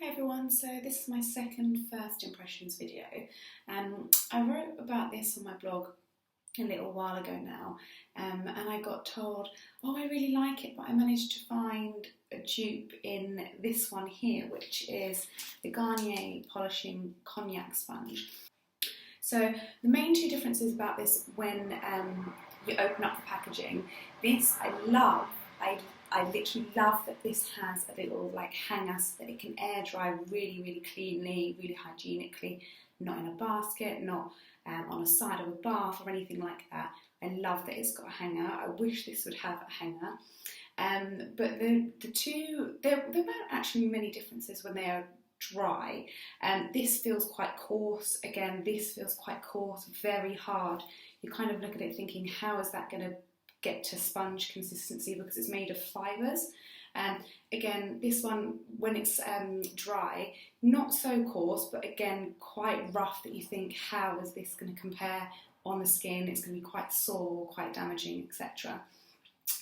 Hi everyone, so this is my second first impressions video. I wrote about this on my blog a little while ago now, and I got told, oh, I really like it, but I managed to find a dupe in this one here, which is the Garnier Polishing Konjac Sponge. So the main two differences about this when you open up the packaging, this I love. I literally love that this has a little like hanger so that it can air dry really cleanly, really hygienically, not in a basket, not on a side of a bath or anything like that. I love that it's got a hanger. I wish this would have a hanger. But the two, there weren't actually many differences when they are dry. This feels quite coarse. Again, this feels quite coarse, very hard. You kind of look at it thinking, how is that going to get to sponge consistency, because it's made of fibres. Again, this one, when it's dry, not so coarse, but again quite rough that you think, how is this going to compare on the skin? It's going to be quite sore, quite damaging, etc.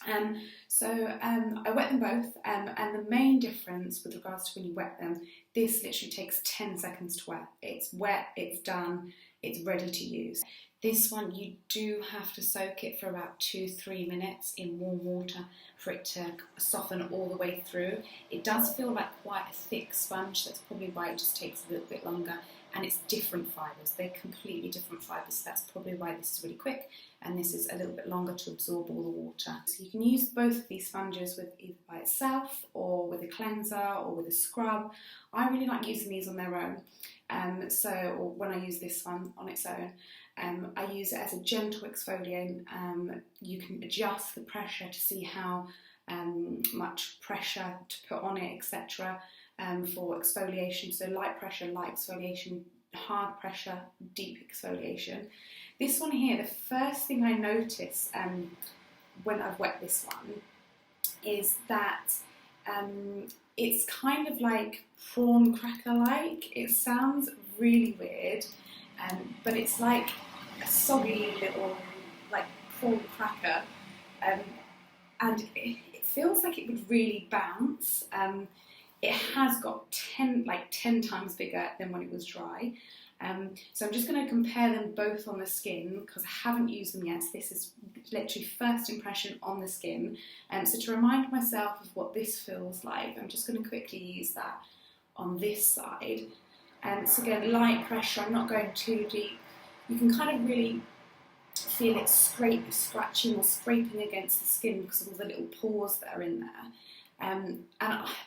I wet them both, and the main difference with regards to when you wet them, this literally takes 10 seconds to wet. It's wet, it's done, it's ready to use. This one, you do have to soak it for about 2-3 minutes in warm water for it to soften all the way through. It does feel like quite a thick sponge, that's probably why it just takes a little bit longer, and it's different fibres, they're completely different fibres, so that's probably why this is really quick and this is a little bit longer to absorb all the water. So you can use both of these sponges with either by itself or with a cleanser or with a scrub. I really like using these on their own, or when I use this one on its own. I use it as a gentle exfoliant. You can adjust the pressure to see how much pressure to put on it, etc. For exfoliation. So light pressure, light exfoliation, hard pressure, deep exfoliation. This one here, the first thing I notice when I've wet this one is that it's kind of like prawn cracker-like. It sounds really weird, but it's like a soggy little like prawn cracker, and it feels like it would really bounce. It has got 10 times bigger than when it was dry. So I'm just going to compare them both on the skin because I haven't used them yet. So this is literally first impression on the skin. So to remind myself of what this feels like, I'm just going to quickly use that on this side. So again, light pressure, I'm not going too deep. You can kind of really feel it scratching or scraping against the skin because of all the little pores that are in there. And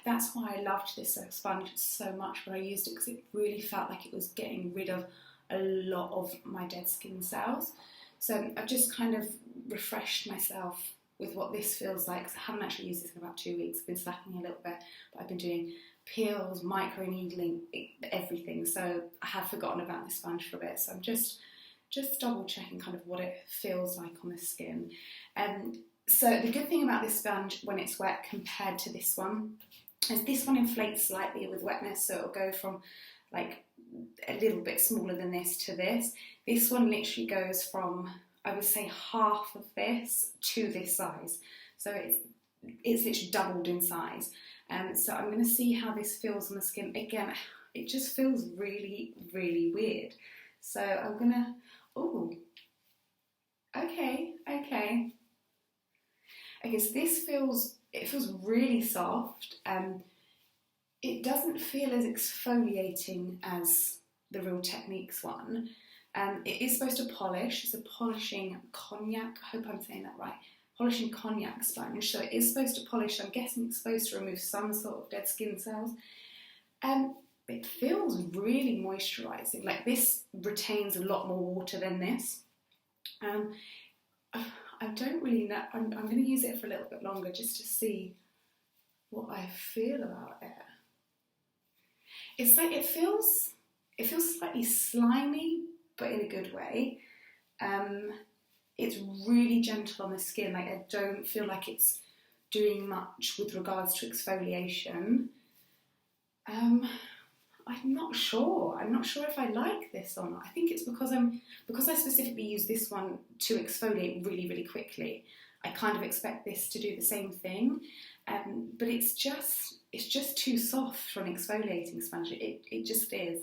that's why I loved this sponge so much when I used it, because it really felt like it was getting rid of a lot of my dead skin cells. So I've just kind of refreshed myself with what this feels like, because I haven't actually used this in about 2 weeks. I've been slacking a little bit, but I've been doing peels, micro needling, everything. So I have forgotten about this sponge for a bit. So I'm just double checking kind of what it feels like on the skin. So the good thing about this sponge when it's wet compared to this one is this one inflates slightly with wetness, so it'll go from like a little bit smaller than this to this. This one literally goes from, I would say, half of this to this size. So it's literally doubled in size. So I'm going to see how this feels on the skin. Again, it just feels really weird. So I'm going to, Okay, so this feels really soft. It doesn't feel as exfoliating as the Real Techniques one. It is supposed to polish. It's a Polishing Konjac, I hope I'm saying that right. Polishing Konjac Sponge. So it is supposed to polish. I'm guessing it's supposed to remove some sort of dead skin cells. It feels really moisturising. Like this retains a lot more water than this. I don't really know. I'm going to use it for a little bit longer just to see what I feel about it. It's like it feels slightly slimy, but in a good way. It's really gentle on the skin. Like I don't feel like it's doing much with regards to exfoliation. I'm not sure. I'm not sure if I like this or not. I think it's because I specifically use this one to exfoliate really quickly. I kind of expect this to do the same thing, but it's just too soft for an exfoliating sponge. It just is.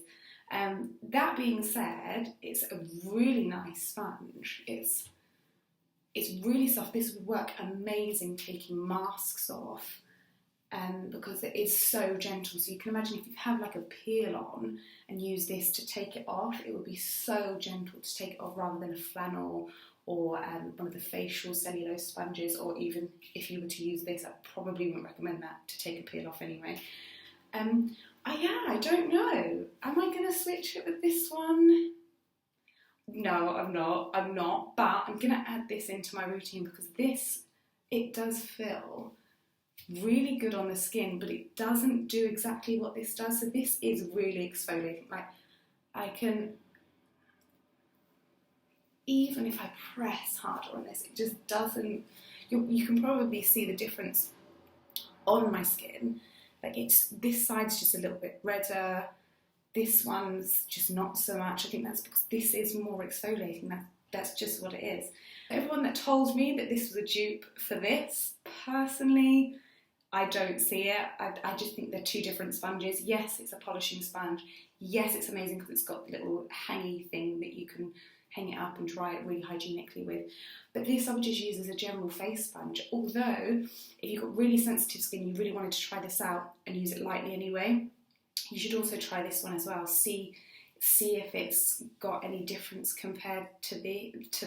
That being said, it's a really nice sponge. It's really soft. This would work amazing taking masks off, because it is so gentle. So you can imagine if you have like a peel on and use this to take it off, it would be so gentle to take it off rather than a flannel or one of the facial cellulose sponges, or even if you were to use this, I probably wouldn't recommend that to take a peel off anyway. Yeah, I don't know. Am I going to switch it with this one? No, I'm not, but I'm going to add this into my routine because it does feel really good on the skin, but it doesn't do exactly what this does. So this is really exfoliating. Like, I can, even if I press harder on this, it just doesn't, you can probably see the difference on my skin. Like, this side's just a little bit redder, this one's just not so much. I think that's because this is more exfoliating. That's just what it is. Everyone that told me that this was a dupe for this, personally, I don't see it. I just think they're two different sponges. Yes, it's a polishing sponge. Yes, it's amazing because it's got the little hangy thing that you can hang it up and dry it really hygienically with. But this I would just use as a general face sponge. Although, if you've got really sensitive skin, you really wanted to try this out and use it lightly anyway, you should also try this one as well. See if it's got any difference compared to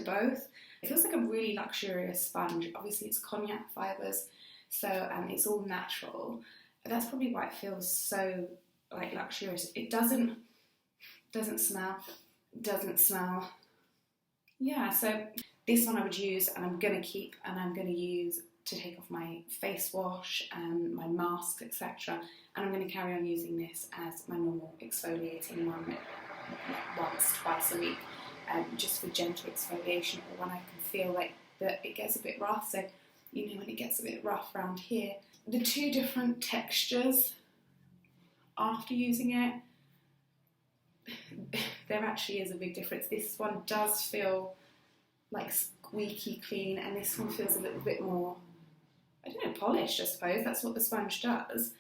both. It feels like a really luxurious sponge. Obviously, it's konjac fibres, so it's all natural. But that's probably why it feels so like luxurious. It doesn't smell. Yeah, so this one I would use, and I'm going to keep, and I'm going to use to take off my face wash and my masks, etc. And I'm going to carry on using this as my normal exfoliating one, like once, twice a week, just for gentle exfoliation, or when I can feel like that it gets a bit rough. So, you know, when it gets a bit rough around here, the two different textures after using it, there actually is a big difference. This one does feel like squeaky clean, and this one feels a little bit more, I don't know, polished, I suppose. That's what the sponge does.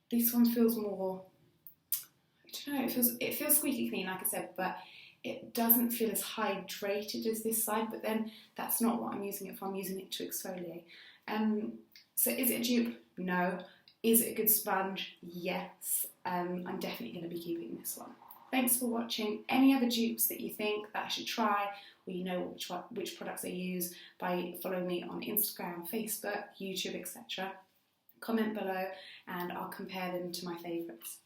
This one feels more, I don't know, it feels squeaky clean, like I said, but it doesn't feel as hydrated as this side. But then that's not what I'm using it for. I'm using it to exfoliate. So is it a dupe? No. Is it a good sponge? Yes. I'm definitely going to be keeping this one. Thanks for watching. Any other dupes that you think that I should try, or you know which products I use, by following me on Instagram, Facebook, YouTube, etc. Comment below and I'll compare them to my favourites.